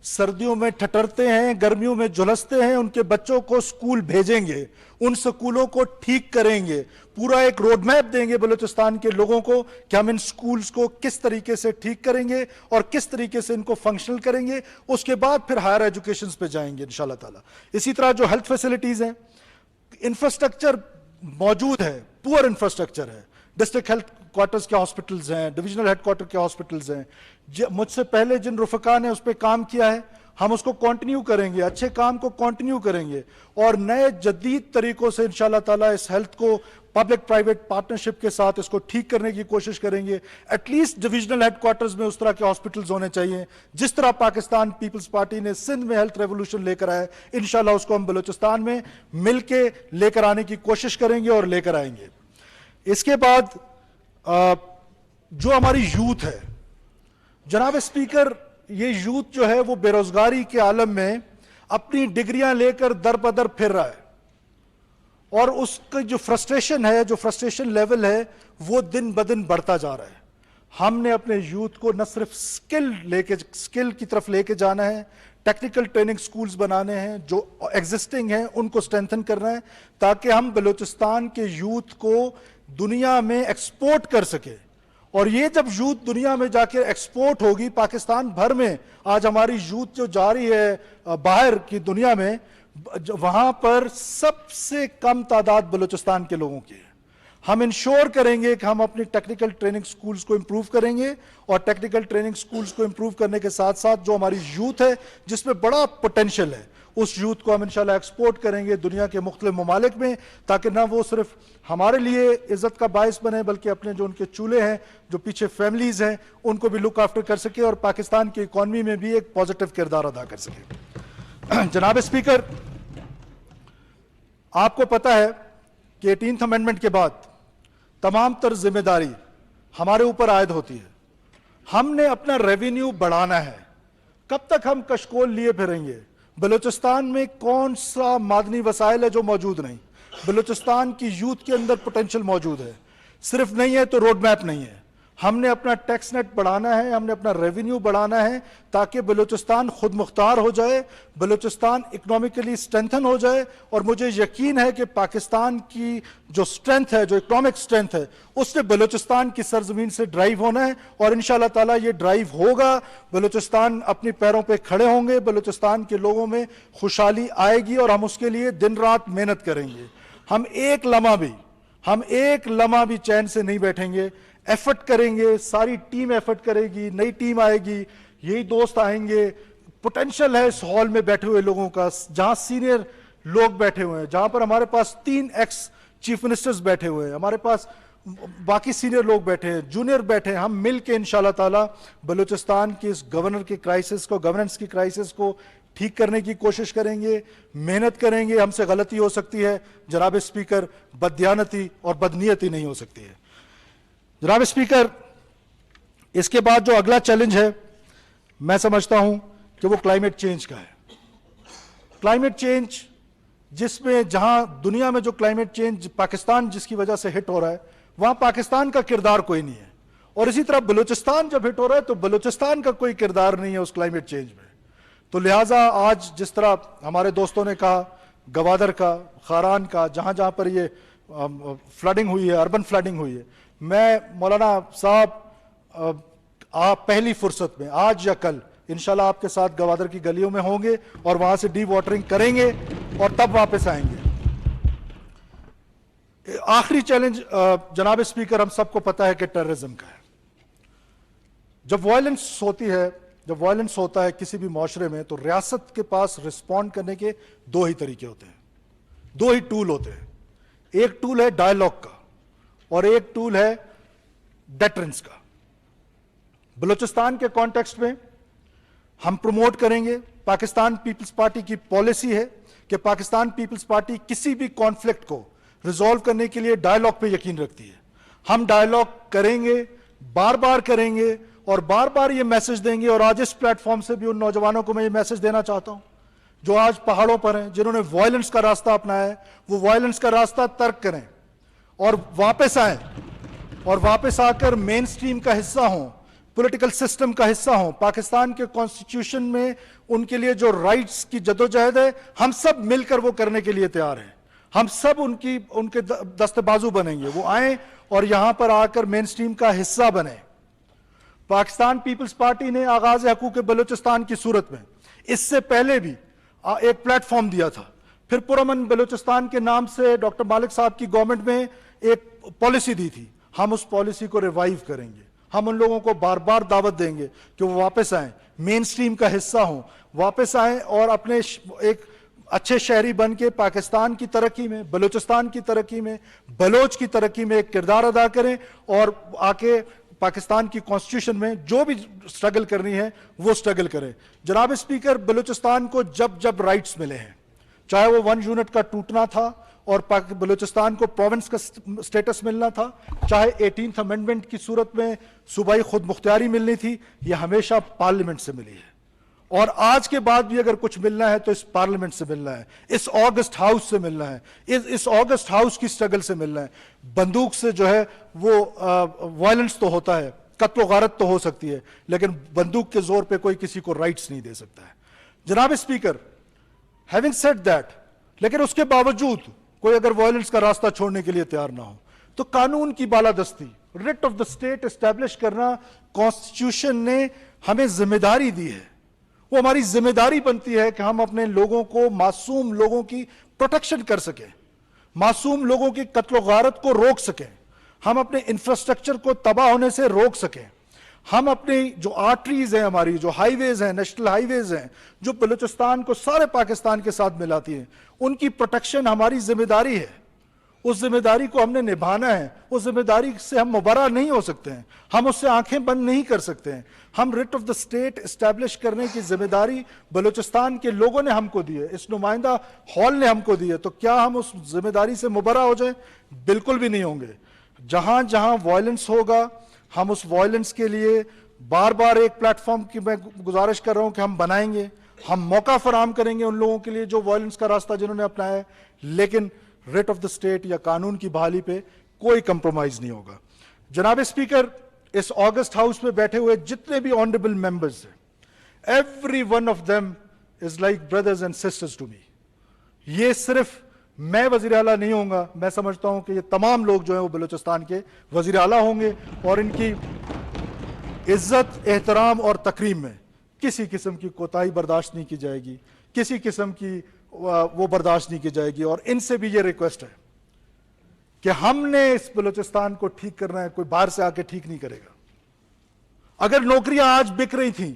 سردیوں میں ٹھٹرتے ہیں، گرمیوں میں جھلستے ہیں، ان کے بچوں کو سکول بھیجیں گے، ان سکولوں کو ٹھیک کریں گے، پورا ایک روڈ میپ دیں گے بلوچستان کے لوگوں کو کہ ہم ان سکولز کو کس طریقے سے ٹھیک کریں گے اور کس طریقے سے ان کو فنکشنل کریں گے. اس کے بعد پھر ہائر ایجوکیشنز پہ جائیں گے انشاءاللہ تعالی. اسی طرح جو ہیلتھ فیسلٹیز ہیں، انفراسٹرکچر موجود ہے، پور انفراسٹرکچر ہے. ڈسٹرکٹ ہیلتھ کوارٹرز کے ہاسپٹلز ہیں، ڈویژنل ہیڈ کوارٹر کے ہاسپٹلز ہیں. مجھ سے پہلے جن رفقا نے اس پہ کام کیا ہے، ہم اس کو کنٹینیو کریں گے، اچھے کام کو کنٹینیو کریں گے اور نئے جدید طریقوں سے انشاءاللہ تعالیٰ اس ہیلتھ کو پبلک پرائیویٹ پارٹنرشپ کے ساتھ اس کو ٹھیک کرنے کی کوشش کریں گے. At least divisional headquarters میں اس طرح کے ہاسپٹلز ہونے چاہیے جس طرح پاکستان پیپلز پارٹی نے سندھ میں ہیلتھ ریولوشن لے کر آئے. انشاءاللہ اس کو ہم بلوچستان میں مل کے لے کر آنے کی کوشش کریں گے اور لے کر آئیں گے. اس کے بعد جو ہماری یوتھ ہے، جناب اسپیکر، یہ یوتھ جو ہے وہ بے روزگاری کے عالم میں اپنی ڈگریاں لے کر در بدر پھر رہا ہے اور اس کا جو فرسٹریشن ہے، جو فرسٹریشن لیول ہے، وہ دن بدن بڑھتا جا رہا ہے. ہم نے اپنے یوتھ کو نہ صرف سکل کی طرف لے کے جانا ہے، ٹیکنیکل ٹریننگ سکولز بنانے ہیں، جو ایگزسٹنگ ہیں ان کو اسٹرینتھن کرنا ہے تاکہ ہم بلوچستان کے یوتھ کو دنیا میں ایکسپورٹ کر سکے. اور یہ جب یوتھ دنیا میں جا کے ایکسپورٹ ہوگی، پاکستان بھر میں آج ہماری یوتھ جو جا رہی ہے باہر کی دنیا میں، وہاں پر سب سے کم تعداد بلوچستان کے لوگوں کی ہے. ہم انشور کریں گے کہ ہم اپنی ٹیکنیکل ٹریننگ سکولز کو امپروو کریں گے اور ٹیکنیکل ٹریننگ سکولز کو امپروو کرنے کے ساتھ ساتھ جو ہماری یوتھ ہے جس میں بڑا پوٹینشل ہے، اس یوتھ کو ہم انشاءاللہ ایکسپورٹ کریں گے دنیا کے مختلف ممالک میں، تاکہ نہ وہ صرف ہمارے لیے عزت کا باعث بنے بلکہ اپنے جو ان کے چولہے ہیں، جو پیچھے فیملیز ہیں، ان کو بھی لک آفٹر کر سکے اور پاکستان کی اکانومی میں بھی ایک پازیٹو کردار ادا کر سکے. جناب اسپیکر، آپ کو پتہ ہے کہ 18th امینڈمنٹ کے بعد تمام تر ذمہ داری ہمارے اوپر عائد ہوتی ہے. ہم نے اپنا ریونیو بڑھانا ہے. کب تک ہم کشکول لیے پھریں گے؟ بلوچستان میں کون سا معدنی وسائل ہے جو موجود نہیں؟ بلوچستان کی یوتھ کے اندر پوٹینشل موجود ہے. صرف نہیں ہے تو روڈ میپ نہیں ہے. ہم نے اپنا ٹیکس نیٹ بڑھانا ہے، ہم نے اپنا ریونیو بڑھانا ہے تاکہ بلوچستان خود مختار ہو جائے، بلوچستان اکنامکلی اسٹرینتھن ہو جائے. اور مجھے یقین ہے کہ پاکستان کی جو اسٹرینتھ ہے، جو اکنامک اسٹرینتھ ہے، اس نے بلوچستان کی سرزمین سے ڈرائیو ہونا ہے اور انشاءاللہ تعالیٰ یہ ڈرائیو ہوگا. بلوچستان اپنی پیروں پہ کھڑے ہوں گے، بلوچستان کے لوگوں میں خوشحالی آئے گی اور ہم اس کے لیے دن رات محنت کریں گے. ہم ایک لمحہ بھی چین سے نہیں بیٹھیں گے. ایفرٹ کریں گے، ساری ٹیم ایفرٹ کرے گی، نئی ٹیم آئے گی، یہی دوست آئیں گے. پوٹینشل ہے اس ہال میں بیٹھے ہوئے لوگوں کا، جہاں سینئر لوگ بیٹھے ہوئے ہیں، جہاں پر ہمارے پاس 3 ایکس چیف منسٹرز بیٹھے ہوئے ہیں، ہمارے پاس باقی سینئر لوگ بیٹھے ہیں، جونیئر بیٹھے ہیں. ہم مل کے انشاءاللہ تعالی بلوچستان کی اس گورنر کی کرائسس کو، گورننس کی کرائسس کو ٹھیک کرنے کی کوشش کریں گے، محنت کریں گے. ہم سے غلطی ہو سکتی ہے جناب اسپیکر، بددیانتی اور بدنیتی نہیں ہو سکتی ہے. جناب اسپیکر، اس کے بعد جو اگلا چیلنج ہے میں سمجھتا ہوں کہ وہ کلائمیٹ چینج کا ہے. کلائمیٹ چینج جس میں جہاں دنیا میں جو کلائمیٹ چینج پاکستان جس کی وجہ سے ہٹ ہو رہا ہے، وہاں پاکستان کا کردار کوئی نہیں ہے. اور اسی طرح بلوچستان جب ہٹ ہو رہا ہے تو بلوچستان کا کوئی کردار نہیں ہے اس کلائمیٹ چینج میں. تو لہٰذا آج جس طرح ہمارے دوستوں نے کہا، گوادر کا، خاران کا، جہاں جہاں پر یہ فلڈنگ ہوئی ہے، اربن فلڈنگ ہوئی ہے، میں مولانا صاحب آپ پہلی فرصت میں آج یا کل انشاءاللہ آپ کے ساتھ گوادر کی گلیوں میں ہوں گے اور وہاں سے ڈی واٹرنگ کریں گے اور تب واپس آئیں گے. آخری چیلنج جناب اسپیکر، ہم سب کو پتہ ہے کہ ٹیررزم کا ہے. جب وائلنس ہوتا ہے کسی بھی معاشرے میں تو ریاست کے پاس رسپونڈ کرنے کے 2 ہی طریقے ہوتے ہیں، 2 ہی ٹول ہوتے ہیں. ایک ٹول ہے ڈائلاگ کا اور ایک ٹول ہے ڈیٹرنس کا. بلوچستان کے کانٹیکسٹ میں ہم پروموٹ کریں گے، پاکستان پیپلز پارٹی کی پالیسی ہے کہ پاکستان پیپلز پارٹی کسی بھی کانفلکٹ کو ریزالو کرنے کے لیے ڈائلاگ پہ یقین رکھتی ہے. ہم ڈائلاگ کریں گے، بار بار کریں گے اور بار بار یہ میسج دیں گے. اور آج اس پلیٹ فارم سے بھی ان نوجوانوں کو میں یہ میسج دینا چاہتا ہوں جو آج پہاڑوں پر ہیں، جنہوں نے وائلنس کا راستہ اپنایا ہے، وہ وائلنس کا راستہ ترک کریں اور واپس آئیں اور واپس آ کر مین سٹریم کا حصہ ہوں. پولیٹیکل سسٹم کا حصہ ہوں, پاکستان کے کانسٹیٹیوشن میں ان کے لیے جو رائٹس کی جدوجہد ہے, ہم سب مل کر وہ کرنے کے لیے تیار ہیں. ہم سب ان کے دست بازو بنیں گے, وہ آئیں اور یہاں پر آ کر مین سٹریم کا حصہ بنیں. پاکستان پیپلز پارٹی نے آغاز حقوق بلوچستان کی صورت میں اس سے پہلے بھی ایک پلیٹ فارم دیا تھا. پھر پرامن بلوچستان کے نام سے ڈاکٹر مالک صاحب کی گورنمنٹ میں ایک پالیسی دی تھی. ہم اس پالیسی کو ریوائیو کریں گے. ہم ان لوگوں کو بار بار دعوت دیں گے کہ وہ واپس آئیں, مین سٹریم کا حصہ ہوں, واپس آئیں اور اپنے ایک اچھے شہری بن کے پاکستان کی ترقی میں, بلوچستان کی ترقی میں, بلوچ کی ترقی میں ایک کردار ادا کریں, اور آ کے پاکستان کی کانسٹیٹیوشن میں جو بھی سٹرگل کرنی ہے وہ سٹرگل کریں. جناب اسپیکر, بلوچستان کو جب رائٹس ملے ہیں, چاہے وہ 1 یونٹ کا ٹوٹنا تھا اور بلوچستان کو پروونس کا سٹیٹس ملنا تھا, چاہے 18th امینڈمنٹ کی صورت میں صوبائی خود مختاری ملنی تھی, یہ ہمیشہ پارلیمنٹ سے ملی ہے. اور آج کے بعد بھی اگر کچھ ملنا ہے تو اس پارلیمنٹ سے ملنا ہے, اس آگسٹ ہاؤس سے ملنا ہے, اس آگسٹ ہاؤس کی سٹرگل سے ملنا ہے. بندوق سے جو ہے وہ وائلنس تو ہوتا ہے, قتل و غارت تو ہو سکتی ہے, لیکن بندوق کے زور پہ کوئی کسی کو رائٹس نہیں دے سکتا ہے. جناب اسپیکر, ہیونگ سیڈ دیٹ, لیکن اس کے باوجود کوئی اگر وائلنس کا راستہ چھوڑنے کے لیے تیار نہ ہو تو قانون کی بالادستی, writ of the state establish کرنا کانسٹیٹیوشن نے ہمیں ذمہ داری دی ہے. وہ ہماری ذمہ داری بنتی ہے کہ ہم اپنے لوگوں کو, معصوم لوگوں کی پروٹیکشن کر سکیں, معصوم لوگوں کی قتل و غارت کو روک سکیں, ہم اپنے انفراسٹرکچر کو تباہ ہونے سے روک سکیں, ہم اپنی جو آرٹریز ہیں, ہماری جو ہائی ویز ہیں, نیشنل ہائی ویز ہیں جو بلوچستان کو سارے پاکستان کے ساتھ ملاتی ہیں, ان کی پروٹیکشن ہماری ذمہ داری ہے. اس ذمہ داری کو ہم نے نبھانا ہے. اس ذمہ داری سے ہم مبرا نہیں ہو سکتے ہیں, ہم اس سے آنکھیں بند نہیں کر سکتے ہیں. ہم rate of the state establish کرنے کی ذمہ داری بلوچستان کے لوگوں نے ہم کو دی ہے, اس نمائندہ ہال نے ہم کو دی ہے. تو کیا ہم اس ذمہ داری سے مبرا ہو جائیں؟ بالکل بھی نہیں ہوں گے. جہاں جہاں وائلنس ہوگا, ہم اس وائلنس کے لیے بار بار ایک پلیٹ فارم کی میں گزارش کر رہا ہوں کہ ہم بنائیں گے, ہم موقع فراہم کریں گے ان لوگوں کے لیے جو وائلنس کا راستہ جنہوں نے اپنایا ہے, لیکن ریٹ آف دا اسٹیٹ یا قانون کی بحالی پہ کوئی کمپرومائز نہیں ہوگا. جناب اسپیکر, اس آگسٹ ہاؤس میں بیٹھے ہوئے جتنے بھی آنریبل ممبرز ہیں, every one of them is like brothers and sisters to me. یہ صرف میں وزیر اعلیٰ نہیں ہوں گا, میں سمجھتا ہوں کہ یہ تمام لوگ جو ہیں وہ بلوچستان کے وزیر اعلیٰ ہوں گے, اور ان کی عزت, احترام اور تکریم میں کسی قسم کی کوتاہی برداشت نہیں کی جائے گی, کسی قسم کی وہ برداشت نہیں کی جائے گی. اور ان سے بھی یہ ریکویسٹ ہے کہ ہم نے اس بلوچستان کو ٹھیک کرنا ہے, کوئی باہر سے آ کے ٹھیک نہیں کرے گا. اگر نوکریاں آج بک رہی تھیں,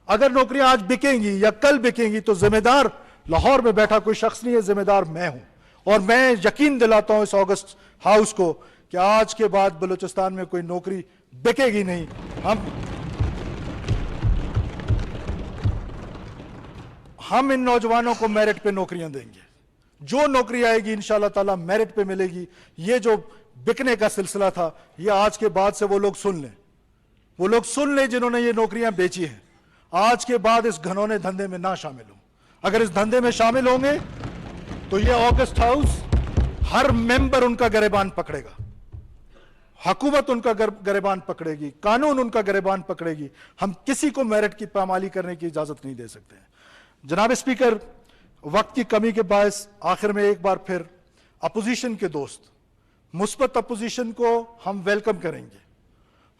اگر نوکریاں آج بکیں گی یا کل بکیں گی, تو ذمہ دار لاہور میں بیٹھا کوئی شخص نہیں ہے, ذمہ دار میں ہوں. اور میں یقین دلاتا ہوں اس آگسٹ ہاؤس کو کہ آج کے بعد بلوچستان میں کوئی نوکری بکے گی نہیں. ہم ان نوجوانوں کو میرٹ پہ نوکریاں دیں گے. جو نوکری آئے گی انشاءاللہ تعالیٰ میرٹ پہ ملے گی. یہ جو بکنے کا سلسلہ تھا, یہ آج کے بعد سے وہ لوگ سن لیں, وہ لوگ سن لیں جنہوں نے یہ نوکریاں بیچی ہیں. آج کے بعد اس گھنونے دھندے میں نہ شامل ہوں. اگر اس دھندے میں شامل ہوں گے تو یہ آگسٹ ہاؤس ہر ممبر ان کا گریبان پکڑے گا, حکومت ان کا گریبان پکڑے گی, قانون ان کا گریبان پکڑے گی. ہم کسی کو میرٹ کی پامالی کرنے کی اجازت نہیں دے سکتے ہیں. جناب اسپیکر, وقت کی کمی کے باعث آخر میں ایک بار پھر اپوزیشن کے دوست, مثبت اپوزیشن کو ہم ویلکم کریں گے.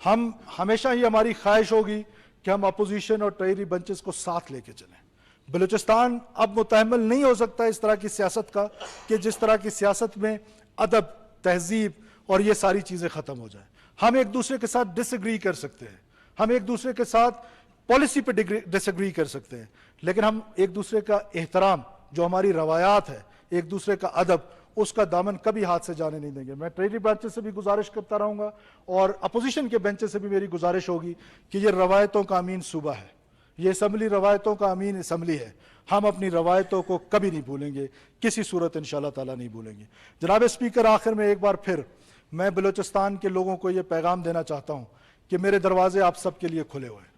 ہم ہمیشہ ہی ہماری خواہش ہوگی کہ ہم اپوزیشن اور ٹریری بنچز کو ساتھ لے کے چلیں. بلوچستان اب متحمل نہیں ہو سکتا اس طرح کی سیاست کا کہ جس طرح کی سیاست میں ادب, تہذیب اور یہ ساری چیزیں ختم ہو جائیں. ہم ایک دوسرے کے ساتھ ڈس ایگری کر سکتے ہیں, ہم ایک دوسرے کے ساتھ پالیسی پہ ڈس ایگری کر سکتے ہیں, لیکن ہم ایک دوسرے کا احترام, جو ہماری روایات ہے, ایک دوسرے کا ادب, اس کا دامن کبھی ہاتھ سے جانے نہیں دیں گے. میں ٹریری بینچ سے بھی گزارش کرتا رہوں گا اور اپوزیشن کے بینچ سے بھی میری گزارش ہوگی کہ یہ روایتوں کا امین صوبہ ہے, یہ اسمبلی روایتوں کا امین اسمبلی ہے. ہم اپنی روایتوں کو کبھی نہیں بھولیں گے, کسی صورت انشاءاللہ تعالیٰ نہیں بھولیں گے. جناب اسپیکر, آخر میں ایک بار پھر میں بلوچستان کے لوگوں کو یہ پیغام دینا چاہتا ہوں کہ میرے دروازے آپ سب کے لیے کھلے ہوئے ہیں.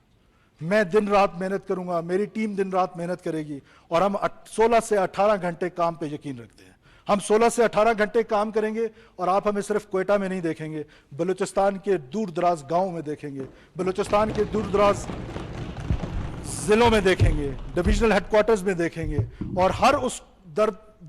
میں دن رات محنت کروں گا, میری ٹیم دن رات محنت کرے گی, اور ہم 16 سے 18 گھنٹے کام پہ یقین رکھتے ہیں. ہم 16 سے 18 گھنٹے کام کریں گے اور آپ ہمیں صرف کوئٹہ میں نہیں دیکھیں گے، بلوچستان کے دور دراز گاؤں میں دیکھیں گے، بلوچستان کے دور دراز ضلعوں میں دیکھیں گے، ڈویژنل ہیڈ کوارٹرز میں دیکھیں گے، اور ہر اس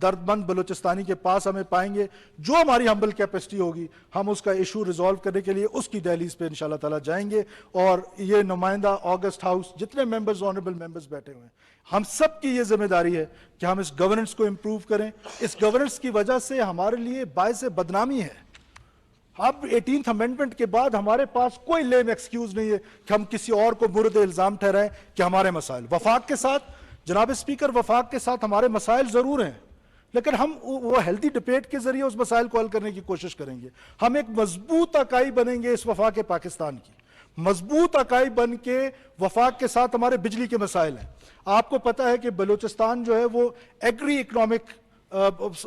درد مند بلوچستانی کے پاس ہمیں پائیں گے. جو ہماری ہمبل کیپیسٹی ہوگی ہم اس کا ایشو ریزالو کرنے کے لیے اس کی دہلیز پہ انشاءاللہ تعالیٰ جائیں گے. اور یہ نمائندہ آگسٹ ہاؤس جتنے ممبرز آنریبل ممبرز بیٹھے ہوئے ہیں، ہم سب کی یہ ذمہ داری ہے کہ ہم اس گورننس کو امپروو کریں. اس گورننس کی وجہ سے ہمارے لیے باعث بدنامی ہے. اب 18th امینڈمنٹ کے بعد ہمارے پاس کوئی لیم ایکسکیوز نہیں ہے کہ ہم کسی اور کو مورد الزام ٹھہرائیں کہ ہمارے مسائل. وفاق کے ساتھ جناب اسپیکر، وفاق کے ساتھ ہمارے مسائل ضرور ہیں، لیکن ہم وہ ہیلتھی ڈبیٹ کے ذریعے اس مسائل کو حل کرنے کی کوشش کریں گے. ہم ایک مضبوط اکائی بنیں گے اس وفاق پاکستان کی، مضبوط اکائی بن کے وفاق کے ساتھ ہمارے بجلی کے مسائل ہیں. آپ کو پتہ ہے کہ بلوچستان جو ہے وہ ایگری اکنامک،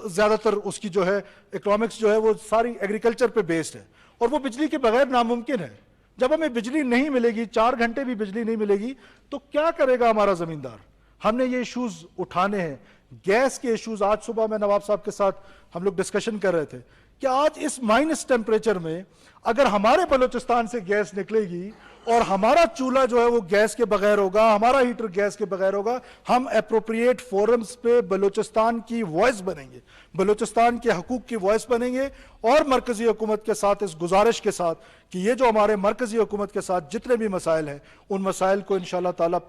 زیادہ تر اس کی جو ہے اکنامکس جو ہے وہ ساری ایگریکلچر پہ بیسڈ ہے، اور وہ بجلی کے بغیر ناممکن ہے. جب ہمیں بجلی نہیں ملے گی، 4 گھنٹے بھی بجلی نہیں ملے گی، تو کیا کرے گا ہمارا زمیندار؟ ہم نے یہ ایشوز اٹھانے ہیں. گیس کے ایشوز، آج صبح میں نواب صاحب کے ساتھ ہم لوگ ڈسکشن کر رہے تھے کہ آج اس مائنس ٹیمپریچر میں اگر ہمارے بلوچستان سے گیس نکلے گی اور ہمارا چولہا جو ہے وہ گیس کے بغیر ہوگا، ہمارا ہیٹر گیس کے بغیر ہوگا، ہم اپروپریٹ فورمز پہ بلوچستان کی وائس بنیں گے، بلوچستان کے حقوق کی وائس بنیں گے. اور مرکزی حکومت کے ساتھ اس گزارش کے ساتھ کہ یہ جو ہمارے مرکزی حکومت کے ساتھ جتنے بھی مسائل ہیں ان مسائل کو انشاءاللہ تعالیٰ